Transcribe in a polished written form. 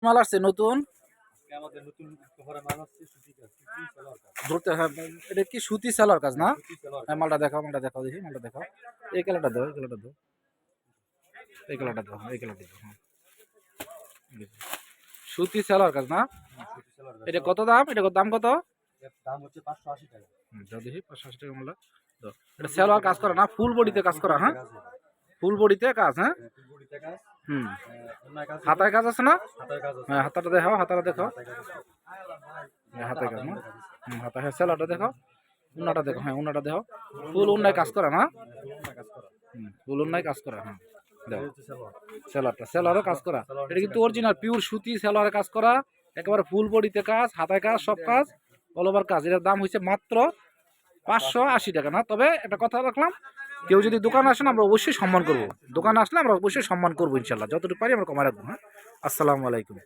মাল আসছে নতুন আমাদের নতুন উপহারে মাল আসছে সুতি সালোয়ার কাজ। ধরতে হ্যাঁ, এটা কি সুতি সেলার কাজ না? সুতি সালোয়ার হ্যাঁ, কাজ। মালটা দেখাও দেখি মালটা দেখাও। এই কালারটা দাও, এই কালারটা দাও, এই কালারটা দাও, এই কালারটা দাও। হ্যাঁ, সুতি সেলার কাজ না? সুতি সালোয়ার কাজ। এটা কত দাম? এটা দাম কত? এর দাম হচ্ছে 580 টাকা। দাও দেখি 580 টাকা মালটা দাও। এটা সেলোয়ার কাজ করা না, ফুল বডিতে কাজ করা? হ্যাঁ, ফুল বডিতে কাজ। হ্যাঁ, ফুল বডিতে কাজ। হুম, অন্যায় কাজ। হাতায় কাজ আছে না? হাতায় কাজ আছে। হ্যাঁ, হাতাটা দেখাও, হাতাটা দেখাও। হাতায় কাজ আছে। হ্যাঁ, হাতায় কাজ না? হাতা, হ্যাঁ, সেলারটা দেখাও, উন্নাটা দেখো। হ্যাঁ, উন্নাটা দেখো, ফুল উন্নায় কাজ করা না? অন্যায় কাজ করা। ফুল উন্নায় কাজ করা। হ্যাঁ, এই দাও হচ্ছে সালোয়ার। সেলারও কাজ করা। এটা কিন্তু অরিজিনাল পিওর সুতি সেলারে কাজ করা, একেবারে ফুল বডিতে কাজ, হাতায় কাজ, সব কাজ, অল ওভার কাজ। এটার দাম হচ্ছে মাত্র 580 টাকা না? তবে একটা কথা রাখলাম, কেউ যদি দোকানে আসেন আমরা অবশ্যই সম্মান করবো। দোকানে আসলে আমরা অবশ্যই সম্মান করবো, ইনশাল্লাহ যতটুকু পারি আমরা কমায় রাখবো। হ্যাঁ, আসসালামু আলাইকুম।